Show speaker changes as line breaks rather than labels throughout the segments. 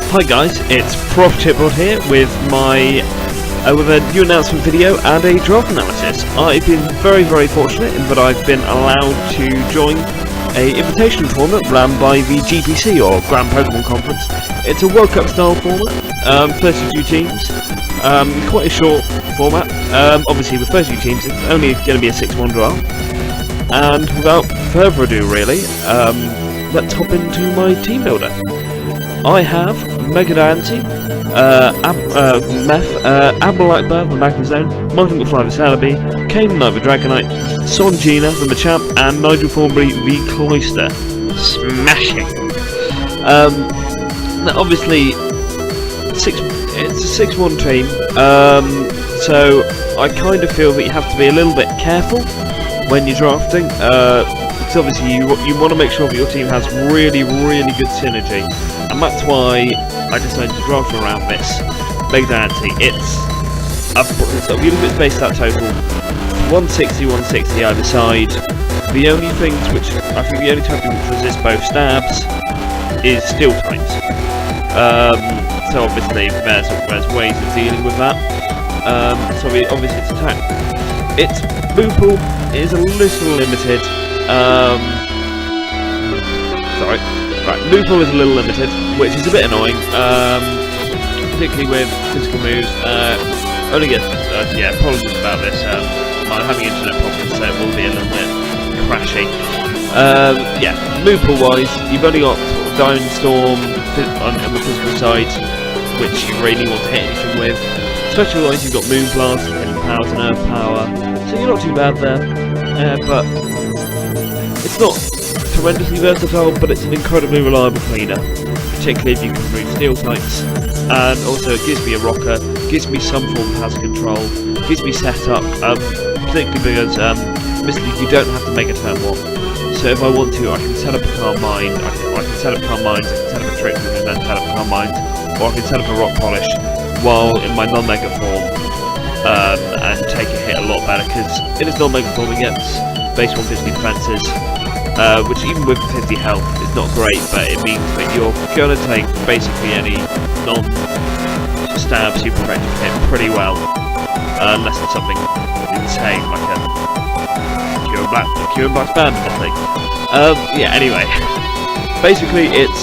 Hi guys, it's Prof Chipboard here with with a new announcement video and a draft analysis. I've been very fortunate in that I've been allowed to join a Invitational tournament run by the GPC, or Grand Pokemon Conference. It's a World Cup style format, 32 teams, quite a short format. Obviously with 32 teams it's only going to be a 6-1 draft. And without further ado really, let's hop into my team builder. I have Mega Diancie, Admiral Akbar, the Magnezone, Martin McFly the Celebi, Kane Knight the Dragonite, Sonjina the Machamp, and Nigel Thornberry the Cloyster. Smashing! Now obviously, it's a 6-1 team, so I kind of feel that you have to be a little bit careful when you're drafting, because obviously you want to make sure that your team has really good synergy. And that's why I decided to draft around this Mega Diancie. It's a little bit based out total 160 either side. The only things which I think the only type which resist both stabs is steel types. So obviously there's ways of dealing with that. So obviously it's attack. Its Boople is a little limited. Boople is a little limited, which is a bit annoying, particularly with physical moves. Only get, apologies about this, I'm having internet problems, so it will be a little bit crashy. Boople wise, you've only got sort of Diamond Storm on the physical side, which you really want to hit anything with. Special wise, you've got Moonblast, and Powers and Earth Power, so you're not too bad there, but it's not horrendously versatile, but it's an incredibly reliable cleaner, particularly if you can remove steel types. And also it gives me a rocker, gives me some form of hazard control, gives me setup, particularly because you don't have to make a turn 1. So if I want to, I can set up a Carmine, I can set up Carmines, I can set up a Trick Room and then set up Carmines, or I can set up a Rock Polish while in my non-mega form, and take a hit a lot better, because in its non-mega form it gets base 150 defences, which even with 50 health is not great, but it means that you're going to take basically any non-stab super effective hit pretty well, unless it's something insane like a Cure Black Band or something. Anyway, basically it's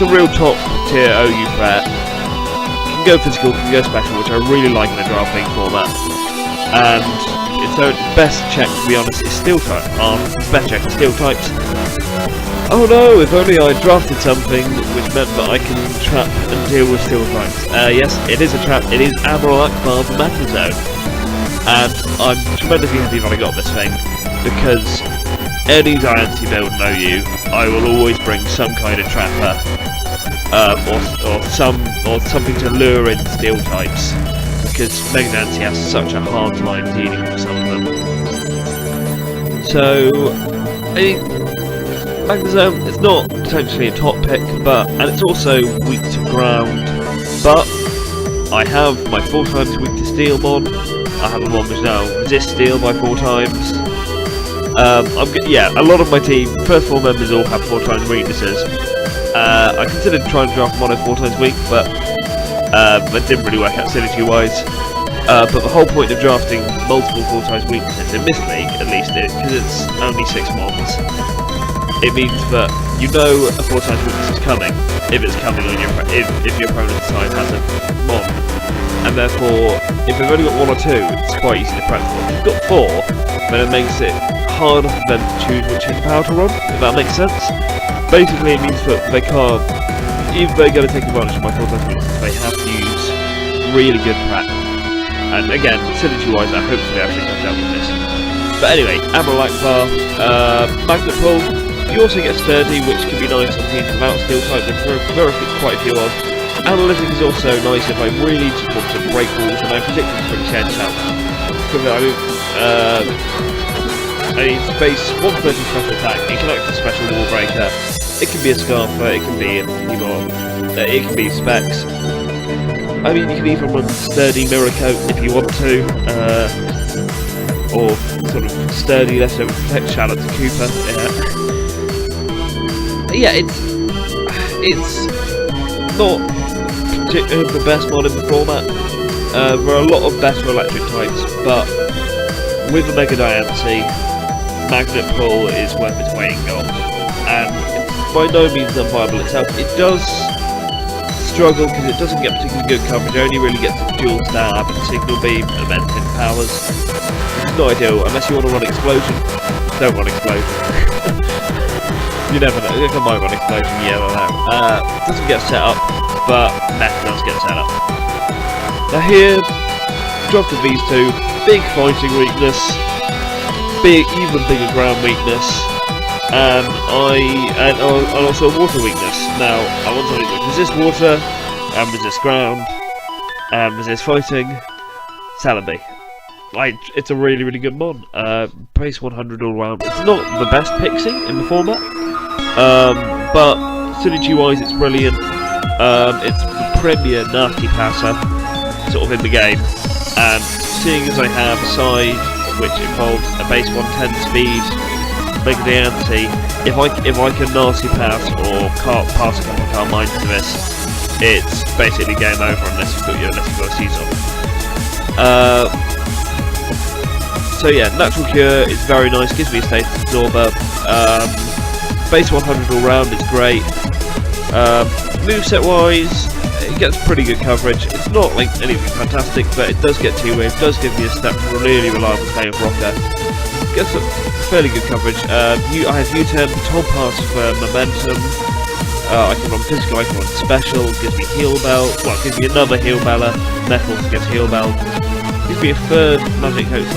a real top tier OU threat. Can go physical, can go special, which I really like in a drafting format, and its best check, to be honest, is steel type. Best check is steel types. Oh no, if only I drafted something which meant that I can trap and deal with steel types. Yes, it is a trap. It is Admiral Akbar the Magnezone. And I'm tremendously happy that I got this thing, because any Diancie build in OU, I will always bring some kind of trapper, or something to lure in steel types, because Mega Diancie has such a hard time dealing with some of them. So, Magnezone is not potentially a top pick, and it's also weak to ground, but I have my 4 times weak to steel mod. I have a mod which now resists steel by 4 times. A lot of my team, first 4 members all have 4 times weaknesses. I considered trying to draft mono 4 times weak, but that didn't really work out synergy wise. But the whole point of drafting multiple 4 times weaknesses, in this league at least, because it's only 6 mobs, it means that you know a 4 times weakness is coming, if it's coming on if your opponent's side has a mob. And therefore, if they've only got 1 or 2, it's quite easy to prep for. If you've got 4, then it makes it harder for them to choose which hit power to run, if that makes sense. Basically it means that they can't, if they're going to take advantage of my 4 times weaknesses, they have to use really good prep. And again, synergy wise, hopefully I think I've dealt with this. But anyway, Admiral Akbar, Magnet Pull, you also get Sturdy, which can be nice on teams without steel type, there are quite a few of. Analytic is also nice if I really just want to break walls, and I'm particularly pretty sense out. It's base 130 special attack, it can act as a special wall breaker, it can be a Scarfer, it can be Specs. I mean, you can even run Sturdy Mirror Coat if you want to, or sort of Sturdy Leftover Protect Shadow to Cooper. It's not particularly the best mod in the format. There are a lot of better electric types, but with the Mega Diancie, Magnet Pull is worth its weight in gold, and it's by no means unviable itself. It does struggle because it doesn't get particularly good coverage. It only really gets dual stab and signal beam and vented powers. It's not ideal unless you want to run Explosion. Don't run Explosion. You never know. If I might run Explosion, yeah, I don't know. Doesn't get set up, but Mech does get set up. Now here, drafted these two. Big fighting weakness, even bigger ground weakness, and also water weakness. Now I want something that resist water, and resist ground, and resist fighting. Celebi. It's a really good mod. Base 100 all round. It's not the best pixie in the format, but synergy wise it's brilliant. It's the premier nasty passer sort of in the game, and seeing as I have a side which involves a base 110 speed, Mega Diancie, if I can nasty pass or pass a couple of car mines to this, it's basically game over unless you've got a season. So yeah, Natural Cure is very nice, gives me a status absorber. Base 100 all round is great. Moveset wise, it gets pretty good coverage. It's not like anything fantastic, but it does get 2-way, it does give me a really reliable stay of rocker. Gets a fairly good coverage. I have U-turn, top pass for momentum. I can run physical, I can run special, gives me heal bell, well, gives me another heal beller, metals gets heal bell. Gives me a third magic coat /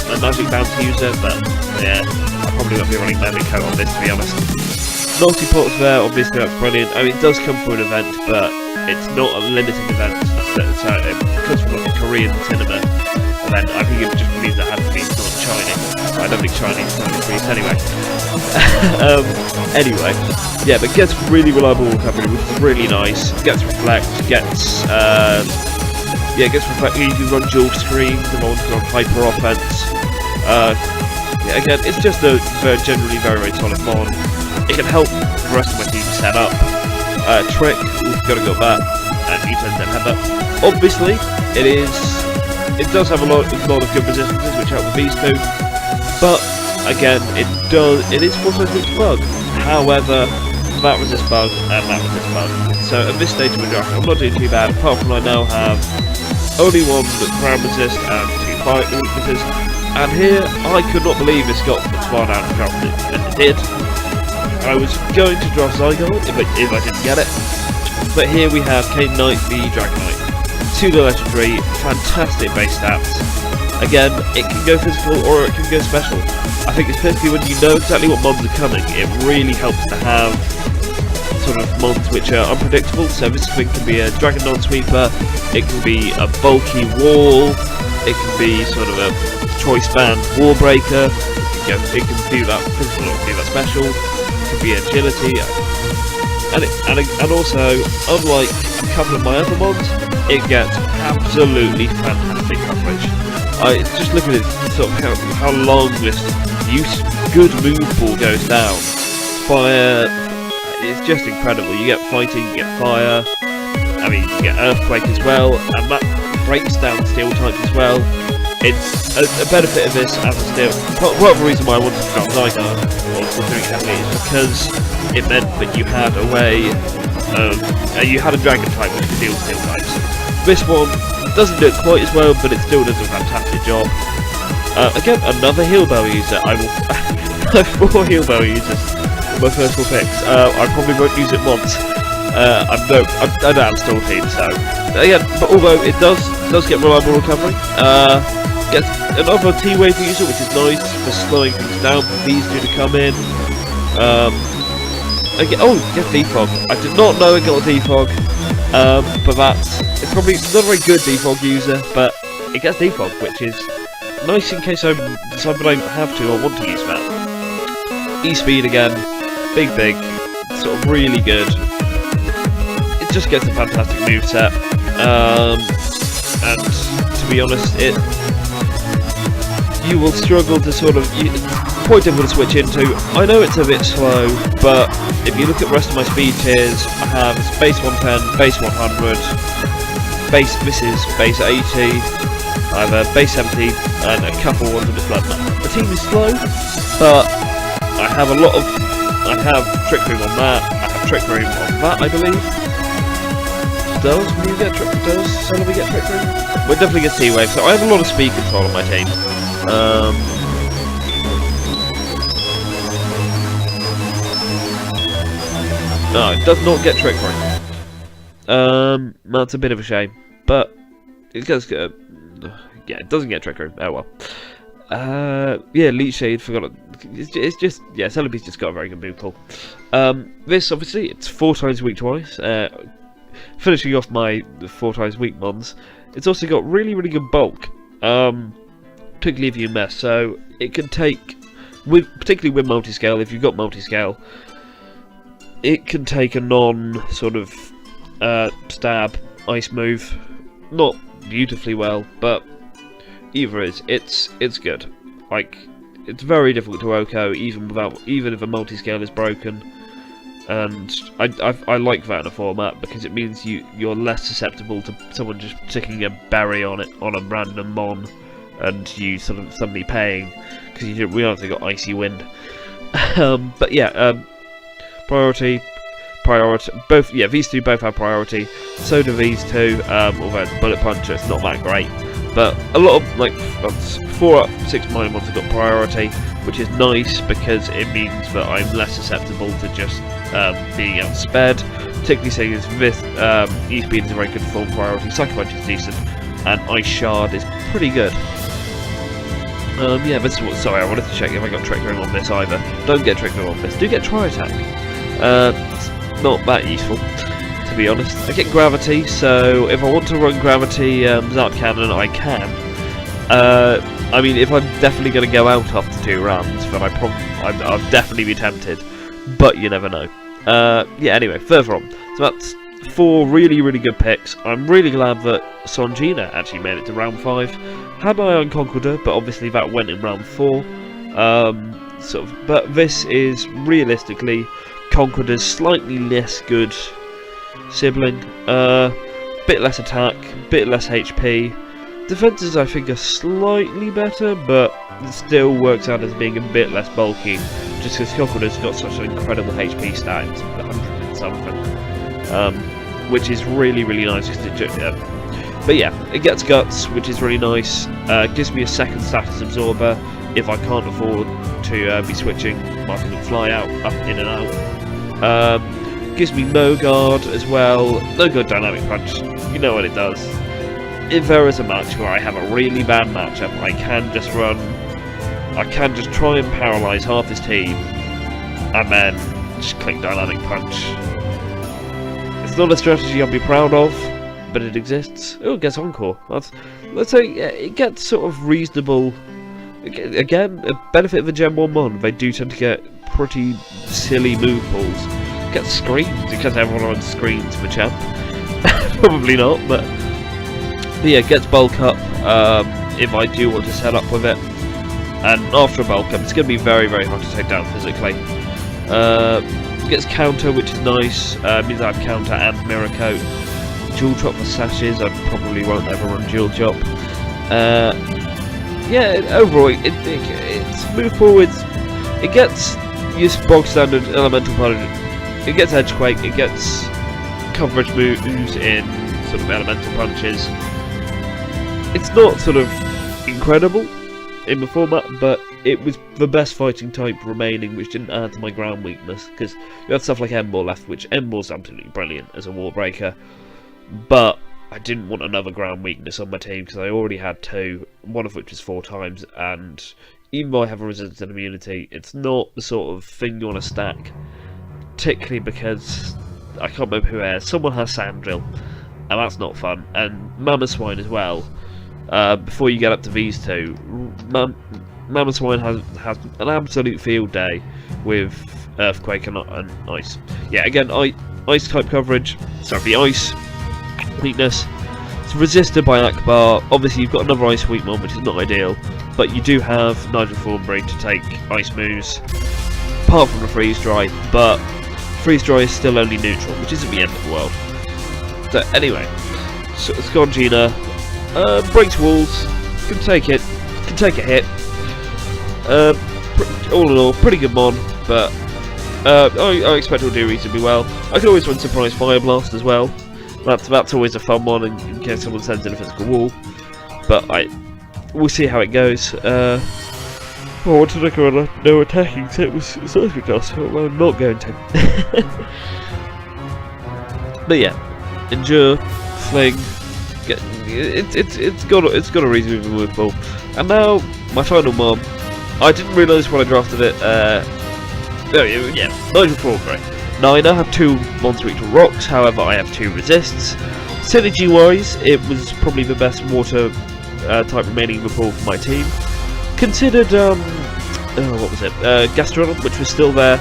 a magic bounce user, but yeah, I probably won't be running magic coat on this to be honest. Naughty Pot's there, obviously that's brilliant. I mean, it does come from an event, but it's not a limited event. So it comes from like a Korean cinema event. I think it just means it had to be not Chinese. I don't think Chinese is Korean anyway. Anyway, yeah, but gets really reliable recovery, which is really nice. Gets reflect, gets reflect. You can run dual screens, and on to run hyper offense. Yeah, again, it's just a generally very solid mod. It can help the rest of my team set up. Trick, gotta go back, and U-turn then head up. Obviously, it does have a lot of good resistances which help with these two, but again, it is force bug. However, that resist bug and that resist bug. So at this stage of the draft, I'm not doing too bad. Apart from I now have only one ground resist and 2 fire weaknesses, and here I could not believe this got as far down the draft as it did. I was going to draft Zygote if I didn't get it, but here we have Kane Knight v Dragonite. Pseudo legendary, fantastic base stats. Again, it can go physical or it can go special. I think it's particularly when you know exactly what mons are coming, it really helps to have sort of mons which are unpredictable. So this thing can be a Dragon Non-Sweeper, it can be a bulky wall, it can be sort of a choice band wall breaker, it can do that physical or it can do that special. Could be agility, and also, unlike a couple of my other mods, it gets absolutely fantastic coverage. Just look at it, sort of how long this good move pool goes down. Fire, it's just incredible. You get fighting, you get fire. I mean, you get earthquake as well, and that breaks down steel types as well. It's a benefit of this as a steel. Part of the reason why I wanted to drop Zygarde or doing it heavily is because it meant that you had a way, you had a dragon type which could deal with steel types. This one doesn't do it quite as well, but it still does a fantastic job. Again, another heal bell user. I will have 4 heal bell users in my first 4 picks. I probably won't use it once. I don't have stall team, so again, but although it does get reliable recovery. Gets another T-Wave user, which is nice for slowing things down for these two to come in. Again, gets defog. I did not know it got a defog, but it's probably not a very good defog user, but it gets defog, which is nice in case I decide that I have to or want to use that. E-speed again, big, sort of really good. It just gets a fantastic moveset, and to be honest, you will struggle to sort of quite difficult to switch into. I know it's a bit slow, but if you look at the rest of my speed tiers, I have base 110, base 100, this is base 80, I have a base 70, and a couple ones in the flood. The team is slow, but I have Trick Room on that, I have Trick Room on that, I believe. Does Celebi get Trick Room? We're definitely get T-Wave, so I have a lot of speed control on my team. No, it does not get Trick Room. That's a bit of a shame, but it does get. Yeah, it doesn't get Trick Room. Oh well. Yeah, Leech Shade forgot. It's just Celebi's just got a very good move pool. This obviously it's 4 times weak twice. Finishing off my 4 times weak mons. It's also got really good bulk. Particularly if you mess, so it can take particularly with multi-scale. If you've got multi-scale, it can take a non-sort of stab ice move, not beautifully well, but either is it's good. Like, it's very difficult to OHKO even if a multi-scale is broken, and I like that in a format because it means you're less susceptible to someone just sticking a berry on it on a random mon, and you sort of suddenly paying because we obviously got Icy Wind. But yeah. Priority, both, yeah, these two both have priority, so do these two, although it's Bullet Puncher, it's not that great, but a lot of, like, 4 up 6 minor ones have got priority, which is nice, because it means that I'm less susceptible to just being outsped, particularly seeing as this, E-Speed is a very good form priority, Psycho Punch is decent, and Ice Shard is pretty good. Yeah, this is what, sorry, I wanted to check if I got Trick Room on this either. Don't get Trick Room on this, do get Tri-Attack. It's not that useful, to be honest. I get Gravity, so if I want to run Gravity Zap Cannon, I can. I mean, if I'm definitely going to go out after 2 rounds, then I'll definitely be tempted, but you never know. Yeah, anyway, further on. So that's 4 really good picks. I'm really glad that Songina actually made it to round 5. Had my eye on Conqueror, but obviously that went in round 4. But this is realistically Conqueror's slightly less good sibling. Bit less attack, bit less HP. Defenses I think are slightly better, but it still works out as being a bit less bulky, just because Conqueror's got such an incredible HP stat, 100 and something, which is really nice. But yeah, it gets Guts, which is really nice. Gives me a second status absorber if I can't afford to be switching my fly out, up, in and out. Gives me No Guard as well. No Guard Dynamic Punch, you know what it does. If there is a match where I have a really bad matchup, I can just try and paralyse half his team, and then just click Dynamic Punch. It's not a strategy I'll be proud of, but it exists. Oh, it gets Encore. Let's say it gets sort of reasonable. Again, a benefit of a Gen 1 mon, they do tend to get pretty silly move pulls. Get screens because everyone on screens for champ. Probably not, but yeah, it gets bulk up if I do want to set up with it. And after a bulk up, it's going to be very hard to take down physically. It gets counter, which is nice. Means I have counter and mirror coat. Dual chop for sashes, I probably won't ever run dual chop. Yeah, overall, it's move forwards. It gets your bog standard elemental punch. It gets Edgequake. It gets coverage moves in sort of elemental punches. It's not sort of incredible in the format, but it was the best fighting type remaining, which didn't add to my ground weakness, because you have stuff like Embor left, which Embor's absolutely brilliant as a wall breaker, but I didn't want another ground weakness on my team because I already had 2, one of which is 4 times, and even though I have a resistance and immunity, it's not the sort of thing you want to stack, particularly because I can't remember who has. Someone has Sandrill, and that's not fun, and Mammothswine as well. Before you get up to these 2, Mammothswine has an absolute field day with Earthquake and Ice. Yeah, again, Ice type coverage, sorry, the Ice weakness. It's resisted by Akbar. Obviously, you've got another Ice weak mon, which is not ideal, but you do have Nigel Thornberry to take ice moves, apart from the freeze dry, but freeze dry is still only neutral, which isn't the end of the world. So anyway, Scorgina breaks walls, can take a hit. All in all, pretty good mon, but I expect he'll do reasonably well. I can always run Surprise Fire Blast as well. That's always a fun one in case someone sends in a physical wall. But we'll see how it goes. I want to look around no attacking so it was seismic dust, well I'm not going to. But yeah, Endure, Fling, it's got a reasonably move ball. And now my final mob. I didn't realise when I drafted it. Yeah, Nigel Thornberry. Now I now have 2 monster equal rocks, however I have 2 resists. Synergy wise, it was probably the best water type remaining in the pool for my team. Considered, what was it? Gastrodon, which was still there,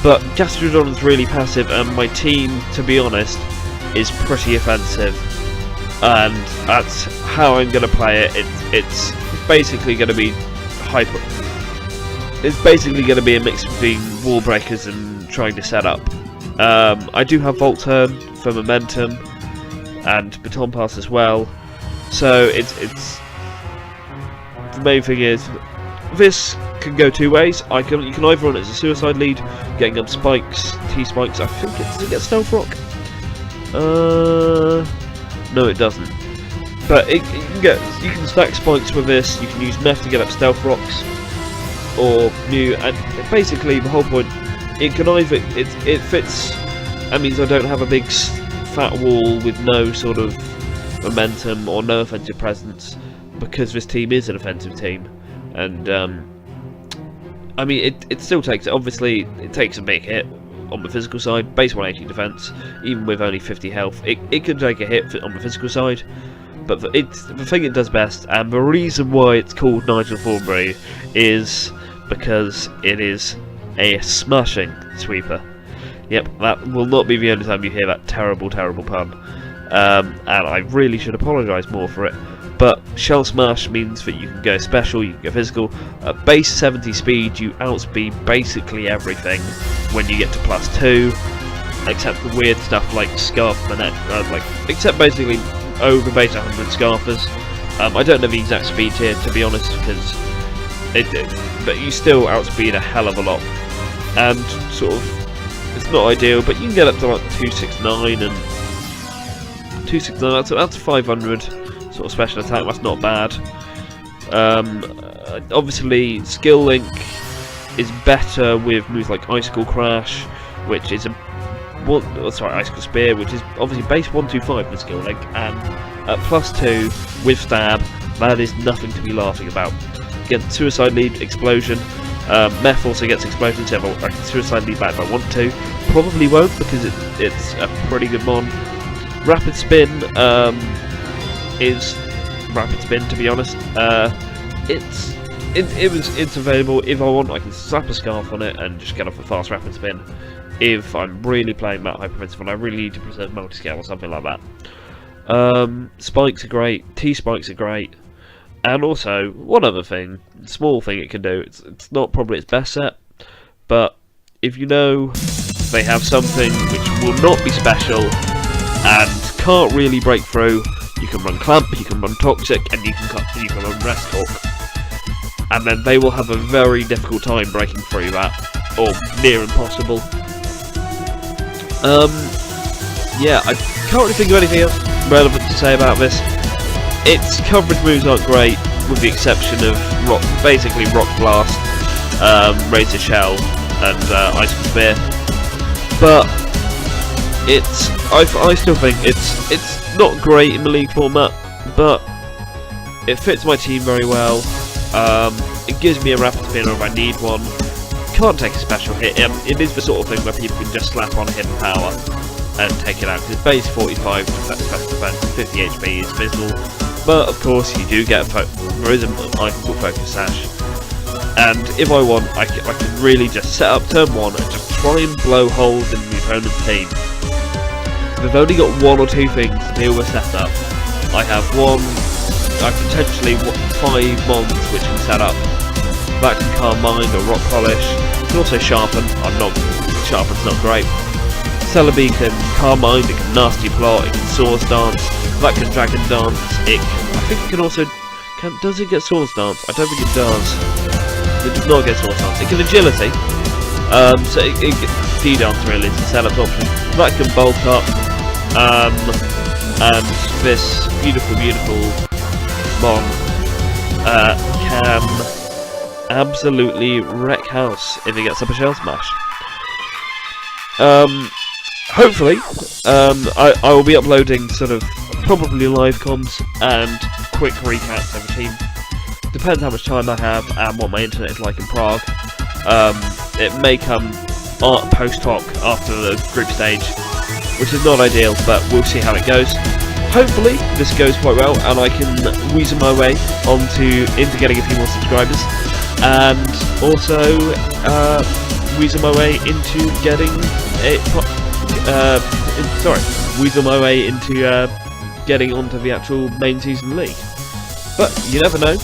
but Gastrodon is really passive, and my team, to be honest, is pretty offensive. And that's how I'm going to play it. It's basically going to be hyper. It's basically going to be a mix between wall breakers and trying to set up. I do have Volt Turn for momentum and Baton Pass as well. So it's the main thing is this can go 2 ways. You can either run it as a suicide lead, getting up spikes, T spikes. I think does it get Stealth Rock? No, it doesn't. But you can stack spikes with this. You can use Meth to get up Stealth Rocks, or Mew, and basically the whole point. It can either it fits. That means I don't have a big fat wall with no sort of momentum or no offensive presence, because this team is an offensive team, and I mean it still takes, obviously it takes a big hit on the physical side, base 180 defense, even with only 50 health, it can take a hit on the physical side, but it's the thing it does best, and the reason why it's called Nigel Thornberry is because it is a smashing sweeper. Yep, that will not be the only time you hear that terrible pun. And I really should apologise more for it. But Shell Smash means that you can go special, you can go physical. At base 70 speed, you outspeed basically everything when you get to +2, except the weird stuff like Scarf Manette, except basically over base 100 Scarfers. I don't know the exact speed here, to be honest, because but you still outspeed a hell of a lot. And sort of, it's not ideal, but you can get up to like 269 and 269. That's 500 sort of special attack. That's not bad. Obviously, Skill Link is better with moves like Icicle Crash, which is Icicle Spear, which is obviously base 125 with Skill Link, and at +2 with Stab, that is nothing to be laughing about. Get Suicide Lead, Explosion. Meth also gets Explosion, so I can Suicide Lead back if I want to. Probably won't, because it's a pretty good mon. Rapid Spin is Rapid Spin, to be honest. It's available. If I want, I can slap a Scarf on it and just get off a fast Rapid Spin. If I'm really playing that hyper-offensive and I really need to preserve multi-scale or something like that. Spikes are great. T-Spikes are great. And also, one other thing, small thing it can do, it's not probably its best set, but if you know they have something which will not be special and can't really break through, you can run Clamp, you can run Toxic, and you can run Rest Talk. And then they will have a very difficult time breaking through that, or near impossible. Yeah, I can't really think of anything else relevant to say about this. Its coverage moves aren't great, with the exception of basically Rock Blast, Razor Shell, and Icicle Spear. But I still think it's not great in the league format, but it fits my team very well. It gives me a Rapid Spinner if I need one. Can't take a special hit. It is the sort of thing where people can just slap on Hidden Power and take it out, because base 45 special defense, 50 HP is abysmal. But of course, you do get there is an item called Focus Sash, and if I want, I can really just set up turn 1 and just try and blow holes in the opponent's team. They've only got 1 or 2 things to deal with setup. I have 1 potentially 5 mons which can set up. That can Carmine or Rock Polish. Can also Sharpen. Sharpen's not great. Celebi can Carmine, it can Nasty Plot, it can Swords Dance. That can Dragon Dance. I think it can also... does it get Swords Dance? I don't think it does. It does not get Swords Dance. It can Agility. So it D-Dance really is a setup option. That can Bulk Up. And this beautiful Mon can absolutely wreck house if he gets up a Shell Smash. Hopefully, I will be uploading sort of probably live comms and quick recaps of a team. Depends how much time I have and what my internet is like in Prague. It may come post hoc after the group stage, which is not ideal, but we'll see how it goes. Hopefully this goes quite well and I can weasel my way into getting a few more subscribers, and also weasel my way into getting getting onto the actual main season league. But you never know.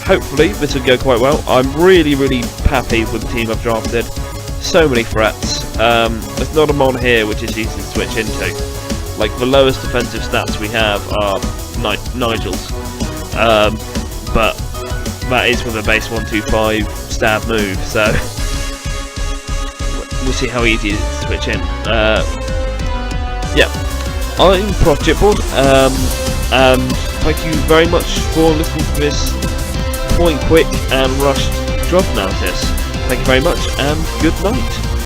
Hopefully this will go quite well. I'm really happy with the team I've drafted. So many threats. There's not a mon here which is easy to switch into. Like, the lowest defensive stats we have are Nigel's. But that is with a base 125 stab move, so we'll see how easy it is to switch in. Yeah, I'm ProfChipboard, and thank you very much for listening to this point quick and rushed draft analysis. Thank you very much, and good night.